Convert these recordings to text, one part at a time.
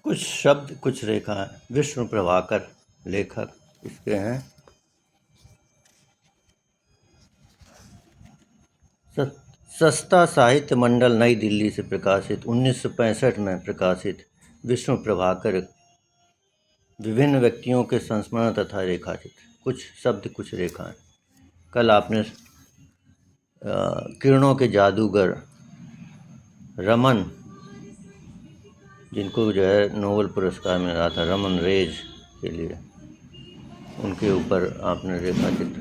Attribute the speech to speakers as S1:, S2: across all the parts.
S1: कुछ शब्द कुछ रेखाएं। विष्णु प्रभाकर लेखक इसके हैं। सस्ता साहित्य मंडल नई दिल्ली से प्रकाशित 1965 में प्रकाशित विष्णु प्रभाकर विभिन्न व्यक्तियों के संस्मरण तथा रेखाचित्र। कुछ शब्द कुछ रेखाएं। कल आपने किरणों के जादूगर रमन, जिनको जो है नोबेल पुरस्कार मिला था, रमन रेज के लिए, उनके ऊपर आपने रेखाचित्र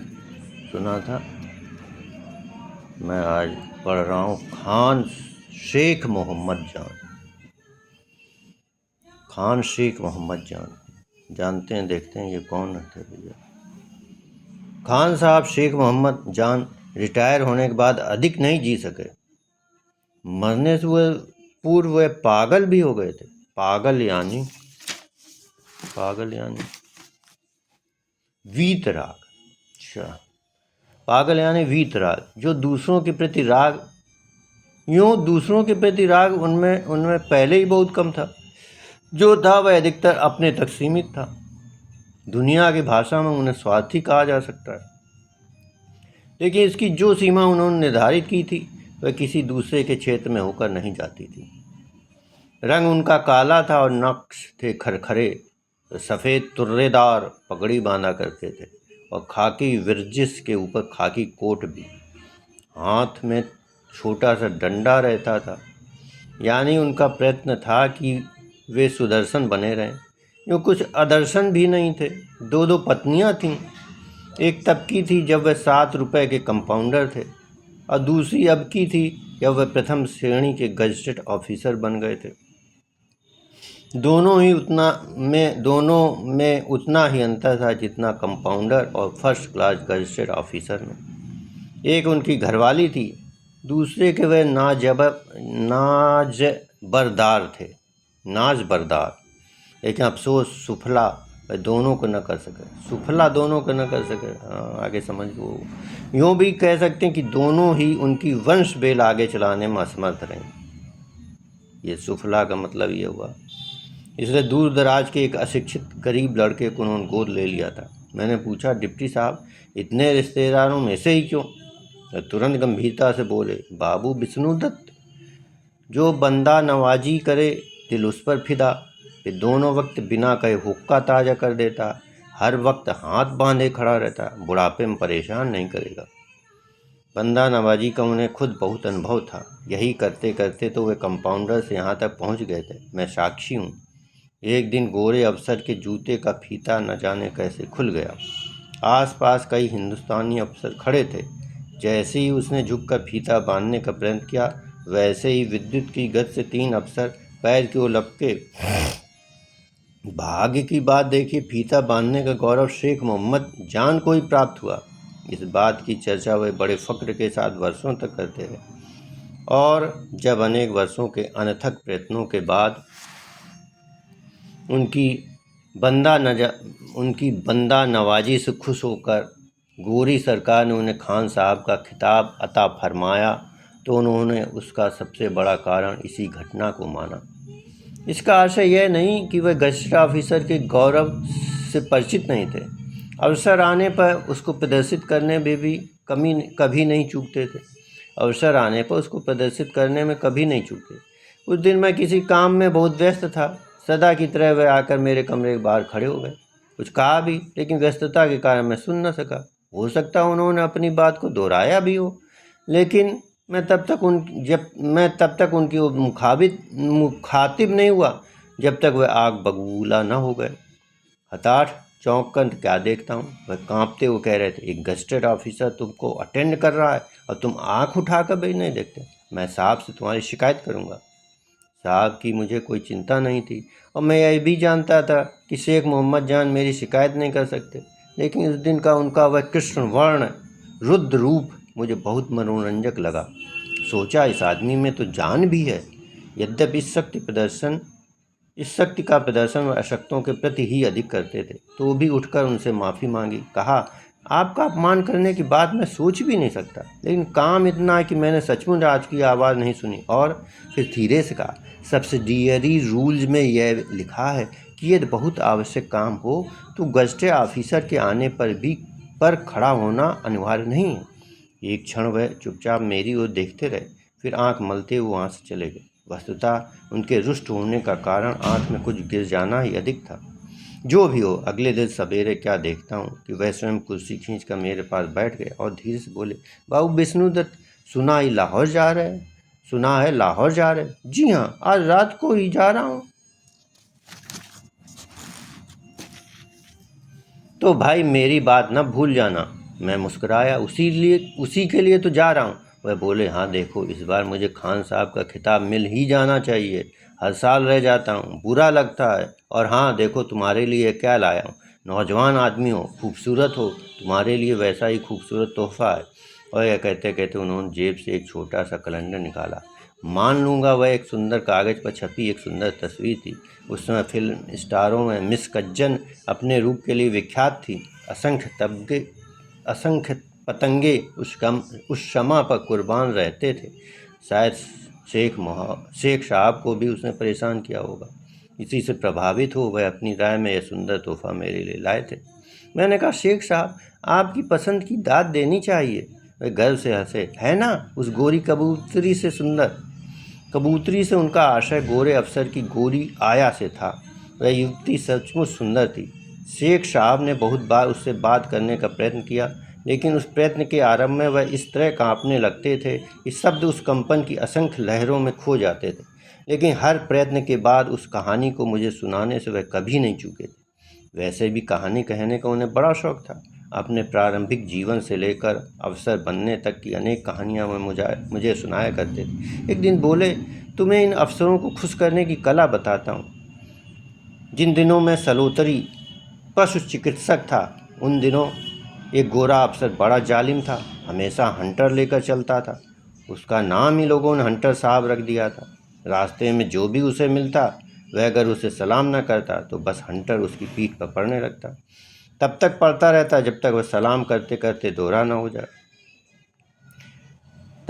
S1: सुना था। मैं आज पढ़ रहा हूँ खान शेख मोहम्मद जान। खान शेख मोहम्मद जान, जानते हैं, देखते हैं ये कौन थे भैया। खान साहब शेख मोहम्मद जान रिटायर होने के बाद अधिक नहीं जी सके। मरने से वह पूर्व वे पागल भी हो गए थे। पागल यानी वीतराग। अच्छा, पागल यानी वीतराग, जो दूसरों के प्रति राग, दूसरों के प्रति राग उनमें पहले ही बहुत कम था। जो था वह अधिकतर अपने तक सीमित था। दुनिया की भाषा में उन्हें स्वार्थी कहा जा सकता है, लेकिन इसकी जो सीमा उन्होंने निर्धारित की थी वह किसी दूसरे के क्षेत्र में होकर नहीं जाती थी। रंग उनका काला था और नक्श थे खरखरे। सफ़ेद तुर्रेदार पगड़ी बांधा करते थे और खाकी विरजिस के ऊपर खाकी कोट भी। हाथ में छोटा सा डंडा रहता था, यानी उनका प्रयत्न था कि वे सुदर्शन बने रहें। यूँ कुछ अदर्शन भी नहीं थे। दो पत्नियां थीं। एक तब की थी जब वह 7 रुपए के कंपाउंडर थे, और दूसरी अब की थी जब वह प्रथम श्रेणी के गजटेड ऑफिसर बन गए थे। दोनों में उतना ही अंतर था जितना कंपाउंडर और फर्स्ट क्लास गजटेड ऑफिसर में। एक उनकी घरवाली थी, दूसरे के वे नाजबरदार थे। लेकिन अफसोस सुफला दोनों को न कर सके। आगे समझ लो। यूँ भी कह सकते हैं कि दोनों ही उनकी वंश बेल आगे चलाने में असमर्थ रहे। ये सुफला का मतलब ये हुआ। इसलिए दूर दराज के एक अशिक्षित गरीब लड़के को उन्होंने गोद ले लिया था। मैंने पूछा, डिप्टी साहब, इतने रिश्तेदारों में से ही क्यों? तो तुरंत गंभीरता से बोले, बाबू विष्णुदत्त। जो बंदा नवाजी करे दिल उस पर फिदा। फिर दोनों वक्त बिना कहे हुक्का ताज़ा कर देता, हर वक्त हाथ बांधे खड़ा रहता, बुढ़ापे में परेशान नहीं करेगा। बंदा नवाजी का उन्हें खुद बहुत अनुभव था। यही करते करते तो वे कंपाउंडर से यहाँ तक पहुँच गए थे। मैं साक्षी हूँ। एक दिन गोरे अफसर के जूते का फीता न जाने कैसे खुल गया। आसपास कई हिंदुस्तानी अफसर खड़े थे। जैसे ही उसने झुककर फीता बांधने का प्रयत्न किया, वैसे ही विद्युत की गति से 3 अफसर पैर की ओर लपके। भाग्य की बात देखिए, फीता बांधने का गौरव शेख मोहम्मद जान को ही प्राप्त हुआ। इस बात की चर्चा वे बड़े फक्र के साथ वर्षों तक करते रहे, और जब अनेक वर्षों के अनथक प्रयत्नों के बाद उनकी बंदा नवाजी से खुश होकर गोरी सरकार ने उन्हें खान साहब का खिताब अता फरमाया, तो उन्होंने उसका सबसे बड़ा कारण इसी घटना को माना। इसका आशय यह नहीं कि वह गजटेड ऑफिसर के गौरव से परिचित नहीं थे। अवसर आने पर उसको प्रदर्शित करने में भी कभी नहीं चूकते थे। उस दिन मैं किसी काम में बहुत व्यस्त था। सदा की तरह वह आकर मेरे कमरे के बाहर खड़े हो गए। कुछ कहा भी, लेकिन व्यस्तता के कारण मैं सुन न सका। हो सकता उन्होंने अपनी बात को दोहराया भी हो, लेकिन मैं तब तक उनकी मुखातिब नहीं हुआ जब तक वह आग बबूला न हो गए। हताश चौंक कर क्या देखता हूँ, वह कांपते हुए कह रहे थे, एक गजटेड ऑफिसर तुमको अटेंड कर रहा है और तुम आँख उठाकर भी नहीं देखते। मैं साहब से तुम्हारी शिकायत करूँगा। साहब की मुझे कोई चिंता नहीं थी, और मैं यह भी जानता था कि शेख मोहम्मद जान मेरी शिकायत नहीं कर सकते। लेकिन उस दिन का उनका वह कृष्ण वर्ण रुद्र रूप मुझे बहुत मनोरंजक लगा। सोचा, इस आदमी में तो जान भी है। यद्यपि इस शक्ति का प्रदर्शन वह अशक्तों के प्रति ही अधिक करते थे, तो भी उठकर उनसे माफ़ी मांगी। कहा, आपका अपमान करने की बात मैं सोच भी नहीं सकता, लेकिन काम इतना है कि मैंने सचमुच आज की आवाज़ नहीं सुनी। और फिर धीरे से कहा, सब्सिडियरी रूल्स में यह लिखा है कि यदि बहुत आवश्यक काम हो तो गज़टेड ऑफिसर के आने पर खड़ा होना अनिवार्य नहीं है। एक क्षण वह चुपचाप मेरी ओर देखते रहे, फिर आंख मलते हुए वहाँ से चले गए। वस्तुतः उनके रुष्ट होने का कारण आंख में कुछ गिर जाना ही अधिक था। जो भी हो, अगले दिन सवेरे क्या देखता हूँ कि वह स्वयं कुर्सी खींच कर मेरे पास बैठ गए और धीरे से बोले, बाबू विष्णुदत्त, सुना है लाहौर जा रहे? जी हाँ, आज रात को ही जा रहा हूँ। तो भाई मेरी बात न भूल जाना। मैं मुस्कुराया, उसी के लिए तो जा रहा हूँ। वह बोले, हाँ देखो, इस बार मुझे खान साहब का खिताब मिल ही जाना चाहिए। हर साल रह जाता हूँ, बुरा लगता है। और हाँ देखो, तुम्हारे लिए क्या लाया हूँ। नौजवान आदमी हो, खूबसूरत हो, तुम्हारे लिए वैसा ही खूबसूरत तोहफा है। और यह कहते कहते उन्होंने जेब से एक छोटा सा कैलेंडर निकाला। मान लूँगा वह एक सुंदर कागज़ पर छपी एक सुंदर तस्वीर थी। उस समय फिल्म स्टारों में मिस कज्जन अपने रूप के लिए विख्यात थी। असंख्य पतंगे उस शमा पर कुर्बान रहते थे। शायद शेख साहब को भी उसने परेशान किया होगा। इसी से प्रभावित हो वह अपनी राय में यह सुंदर तोहफा मेरे लिए लाए थे। मैंने कहा, शेख साहब, आपकी पसंद की दाद देनी चाहिए। वह गर्व से हंसे, है ना, उस गोरी कबूतरी से सुंदर। कबूतरी से उनका आशय गोरे अफसर की गोरी आया से था। वह युवती सचमुच सुंदर थी। शेख साहब ने बहुत बार उससे बात करने का प्रयत्न किया, लेकिन उस प्रयत्न के आरंभ में वह इस तरह कांपने लगते थे कि शब्द उस कंपन की असंख्य लहरों में खो जाते थे। लेकिन हर प्रयत्न के बाद उस कहानी को मुझे सुनाने से वह कभी नहीं चूके थे। वैसे भी कहानी कहने का उन्हें बड़ा शौक था। अपने प्रारंभिक जीवन से लेकर अवसर बनने तक की अनेक कहानियाँ वह मुझे सुनाया करते थे। एक दिन बोले, तुम्हें इन अवसरों को खुश करने की कला बताता हूँ। जिन दिनों में सलोतरी पशु चिकित्सक था, उन दिनों एक गोरा अफसर बड़ा जालिम था, हमेशा हंटर लेकर चलता था। उसका नाम ही लोगों ने हंटर साहब रख दिया था। रास्ते में जो भी उसे मिलता, वह अगर उसे सलाम न करता तो बस हंटर उसकी पीठ पर पड़ने लगता। तब तक पड़ता रहता जब तक वह सलाम करते करते दोहरा न हो जाए।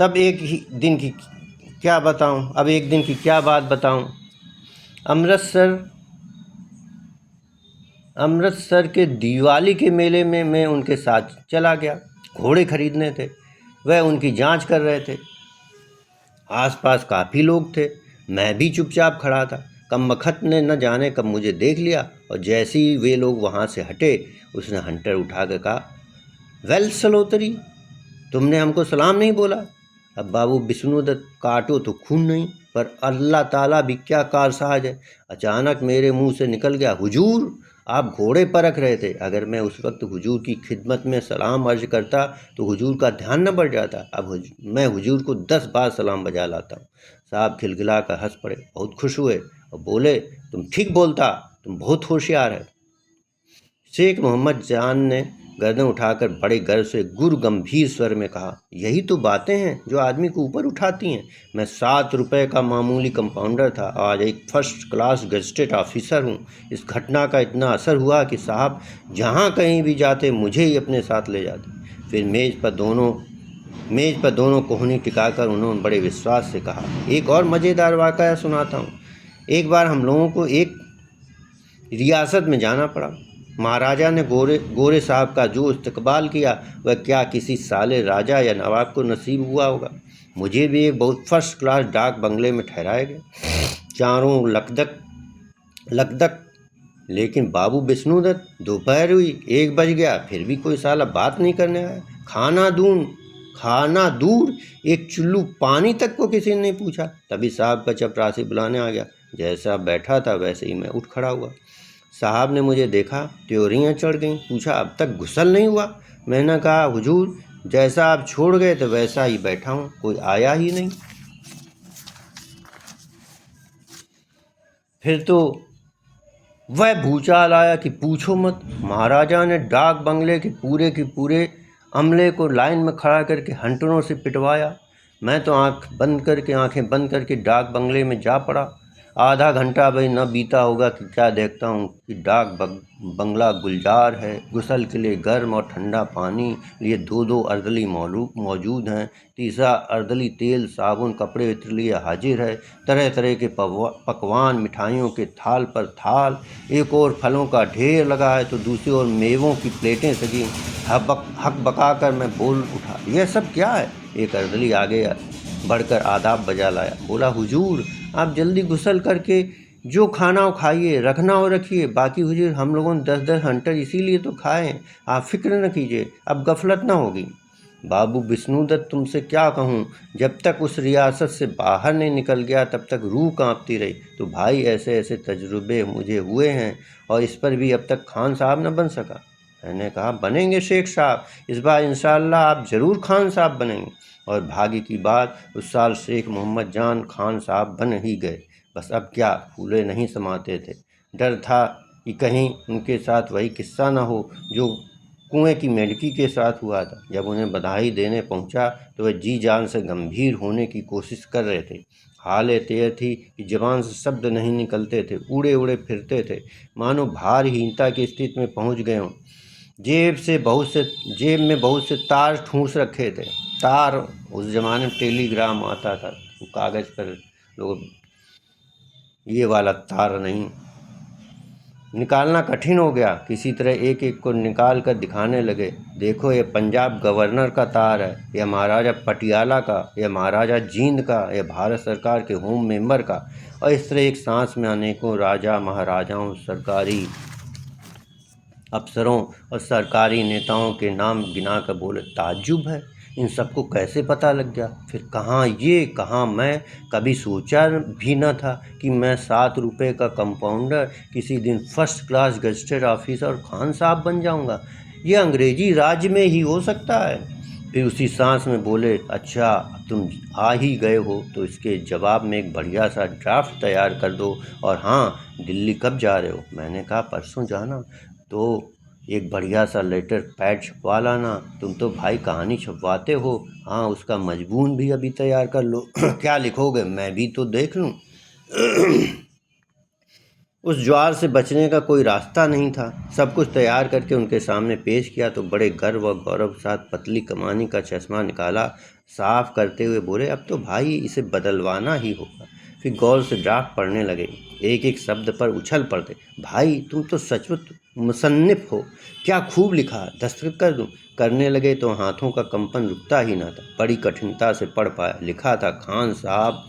S1: अब एक दिन की क्या बात बताऊं। अमृतसर के दिवाली के मेले में मैं उनके साथ चला गया। घोड़े खरीदने थे। वह उनकी जांच कर रहे थे। आसपास काफ़ी लोग थे। मैं भी चुपचाप खड़ा था। कमबख्त ने न जाने कब मुझे देख लिया और जैसे ही वे लोग वहाँ से हटे, उसने हंटर उठाकर कहा, वेल सलोतरी, तुमने हमको सलाम नहीं बोला। अब बाबू विष्णुदत्त, काटो तो खून नहीं, पर अल्लाह ताला भी क्या कारसाज है। अचानक मेरे मुंह से निकल गया, हुजूर, आप घोड़े परख रहे थे। अगर मैं उस वक्त हुजूर की खिदमत में सलाम अर्ज करता तो हुजूर का ध्यान न बढ़ जाता। अब मैं हुजूर को 10 बार सलाम बजा लाता हूँ। साहब खिलखिला कर हंस पड़े, बहुत खुश हुए और बोले, तुम ठीक बोलता, तुम बहुत होशियार है। शेख मोहम्मद जान ने गर्दन उठाकर बड़े गर्व से गुरु गंभीर स्वर में कहा, यही तो बातें हैं जो आदमी को ऊपर उठाती हैं। मैं 7 रुपए का मामूली कंपाउंडर था, आज एक फर्स्ट क्लास गजटेड ऑफिसर हूँ। इस घटना का इतना असर हुआ कि साहब जहाँ कहीं भी जाते मुझे ही अपने साथ ले जाते। फिर मेज़ पर दोनों कोहनी टिकाकर उन्होंने बड़े विश्वास से कहा, एक और मज़ेदार वाक़या सुनाता हूँ। एक बार हम लोगों को एक रियासत में जाना पड़ा। महाराजा ने गोरे साहब का जो इस्तकबाल किया, वह क्या किसी साले राजा या नवाब को नसीब हुआ होगा। मुझे भी एक बहुत फर्स्ट क्लास डाक बंगले में ठहराया गया। चारों लकदक। लेकिन बाबू विष्णुदत्त, दोपहर हुई, 1 बज गया, फिर भी कोई साला बात नहीं करने आया। खाना दूर, एक चुल्लू पानी तक को किसी ने नहीं पूछा। तभी साहब का चपरासी बुलाने आ गया। जैसा बैठा था वैसे ही मैं उठ खड़ा हुआ। साहब ने मुझे देखा, त्योरियाँ चढ़ गईं। पूछा, अब तक गुस्ल नहीं हुआ? मैंने कहा, हुजूर, जैसा आप छोड़ गए थे वैसा ही बैठा हूँ, कोई आया ही नहीं। फिर तो वह भूचाल आया कि पूछो मत। महाराजा ने डाक बंगले के पूरे अमले को लाइन में खड़ा करके हंटरों से पिटवाया। मैं तो आंखें बंद करके डाक बंगले में जा पड़ा। आधा घंटा भाई न बीता होगा कि क्या देखता हूँ कि बंगला गुलजार है, गुसल के लिए गर्म और ठंडा पानी लिए दो अर्दली मौजूद हैं, तीसरा अर्दली तेल साबुन कपड़े इत्र लिए हाजिर है, तरह तरह के पकवान मिठाइयों के थाल पर थाल, एक और फलों का ढेर लगा है तो दूसरी ओर मेवों की प्लेटें सजी। हक बका कर मैं बोल उठा, यह सब क्या है? एक अर्दली आगे बढ़कर आदाब बजा लाया, बोला, हुजूर आप जल्दी गुसल करके जो खाना हो खाइए, रखना हो रखिए, बाकी हुजूर हम लोगों ने 10-10 हंटर इसीलिए तो खाए, आप फिक्र न कीजिए, अब गफलत न होगी। बाबू विष्णुदत्त तुमसे क्या कहूँ, जब तक उस रियासत से बाहर नहीं निकल गया तब तक रूह कांपती रही। तो भाई ऐसे ऐसे तजुर्बे मुझे हुए हैं और इस पर भी अब तक खान साहब न बन सका। मैंने कहा, बनेंगे शेख साहब, इस बार इंशाअल्लाह आप ज़रूर खान साहब बनेंगे। और भाग्य की बात, उस साल शेख मोहम्मद जान खान साहब बन ही गए। बस अब क्या, फूले नहीं समाते थे। डर था कि कहीं उनके साथ वही किस्सा न हो जो कुएं की मेढकी के साथ हुआ था। जब उन्हें बधाई देने पहुंचा तो वह जी जान से गंभीर होने की कोशिश कर रहे थे। हालत यह थी कि जबान से शब्द नहीं निकलते थे, उड़े उड़े फिरते थे, मानो भारहीनता की स्थिति में पहुंच गए हों। जेब में बहुत से तार ठूंस रखे थे। तार, उस जमाने में टेलीग्राम आता था, कागज़ पर लोग, ये वाला तार नहीं, निकालना कठिन हो गया। किसी तरह एक एक को निकाल कर दिखाने लगे, देखो ये पंजाब गवर्नर का तार है, यह महाराजा पटियाला का, यह महाराजा जींद का, यह भारत सरकार के होम मेंबर का। और इस तरह एक सांस में अनेकों राजा महाराजाओं, सरकारी अफसरों और सरकारी नेताओं के नाम गिना कर बोले, ताज्जुब है, इन सबको कैसे पता लग गया? फिर कहाँ ये, कहाँ मैं, कभी सोचा भी न था कि मैं 7 रुपये का कंपाउंडर किसी दिन फर्स्ट क्लास गजटेड ऑफिसर और खान साहब बन जाऊंगा। ये अंग्रेजी राज्य में ही हो सकता है। फिर उसी सांस में बोले, अच्छा तुम आ ही गए हो तो इसके जवाब में एक बढ़िया सा ड्राफ्ट तैयार कर दो, और हाँ, दिल्ली कब जा रहे हो? मैंने कहा, परसों जाना। तो एक बढ़िया सा लेटर पैड छपवा लाना, तुम तो भाई कहानी छपवाते हो। हाँ, उसका मजमून भी अभी तैयार कर लो। क्या लिखोगे, मैं भी तो देख लूँ। उस ज्वार से बचने का कोई रास्ता नहीं था। सब कुछ तैयार करके उनके सामने पेश किया तो बड़े गर्व और गौरव के साथ पतली कमानी का चश्मा निकाला, साफ करते हुए बोले, अब तो भाई इसे बदलवाना ही होगा। फिर गौर से ड्राफ्ट पढ़ने लगे, एक एक शब्द पर उछल पड़ते। भाई तुम तो सचमुच मुसन्निफ हो, क्या खूब लिखा, दस्तखत कर दूं? करने लगे तो हाथों का कंपन रुकता ही ना था। बड़ी कठिनता से पढ़ पाया। लिखा था, खान साहब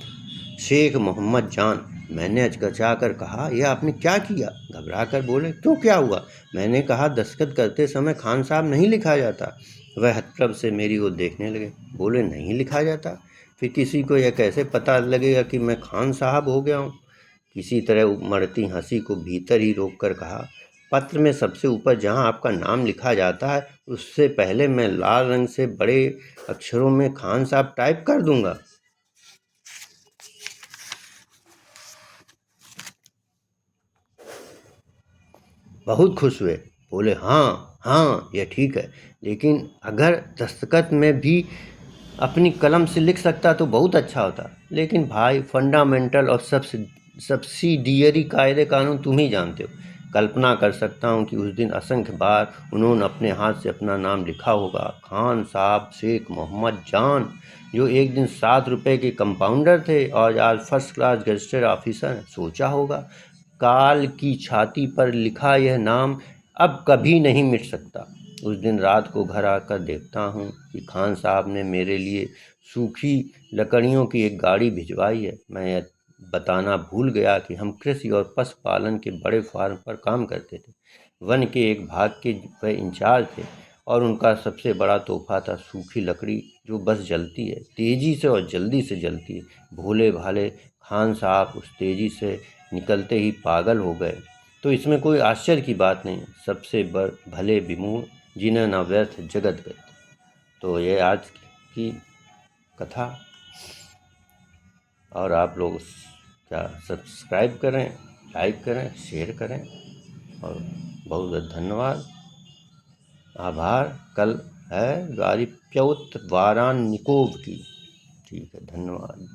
S1: शेख मोहम्मद जान। मैंने अचकचा कर कहा, यह आपने क्या किया? घबरा कर बोले, क्यों, क्या हुआ? मैंने कहा, दस्तखत करते समय खान साहब नहीं लिखा जाता। वह हतप्रभ से मेरी ओर देखने लगे, बोले, नहीं लिखा जाता? फिर किसी को यह कैसे पता लगेगा कि मैं खान साहब हो गया हूँ? किसी तरह उमड़ती हंसी को भीतर ही रोक कर कहा, पत्र में सबसे ऊपर जहाँ आपका नाम लिखा जाता है उससे पहले मैं लाल रंग से बड़े अक्षरों में खान साहब टाइप कर दूंगा। बहुत खुश हुए, बोले, हाँ हाँ यह ठीक है, लेकिन अगर दस्तखत में भी अपनी कलम से लिख सकता तो बहुत अच्छा होता। लेकिन भाई, फंडामेंटल और सब्सिडियरी कायदे कानून तुम ही जानते हो। कल्पना कर सकता हूँ कि उस दिन असंख्य बार उन्होंने अपने हाथ से अपना नाम लिखा होगा, खान साहब शेख मोहम्मद जान, जो एक दिन 7 रुपये के कंपाउंडर थे और आज फर्स्ट क्लास गजटेड ऑफिसर हैं। सोचा होगा, काल की छाती पर लिखा यह नाम अब कभी नहीं मिट सकता। उस दिन रात को घर आकर देखता हूँ कि खान साहब ने मेरे लिए सूखी लकड़ियों की एक गाड़ी भिजवाई है। मैं यह बताना भूल गया कि हम कृषि और पशुपालन के बड़े फार्म पर काम करते थे। वन के एक भाग के वह इंचार्ज थे और उनका सबसे बड़ा तोहफा था सूखी लकड़ी, जो बस जलती है, तेज़ी से और जल्दी से जलती है। भोले भाले खान साहब उस तेज़ी से निकलते ही पागल हो गए। तो इसमें कोई आश्चर्य की बात नहीं, सबसे भले विमूढ़, जिन्हें न व्यर्थ जगत गए। तो ये आज की कथा, और आप लोग क्या सब्सक्राइब करें, लाइक करें, शेयर करें, और बहुत बहुत धन्यवाद, आभार। कल है गारी प्यौत वारान निकोव की। ठीक है, धन्यवाद।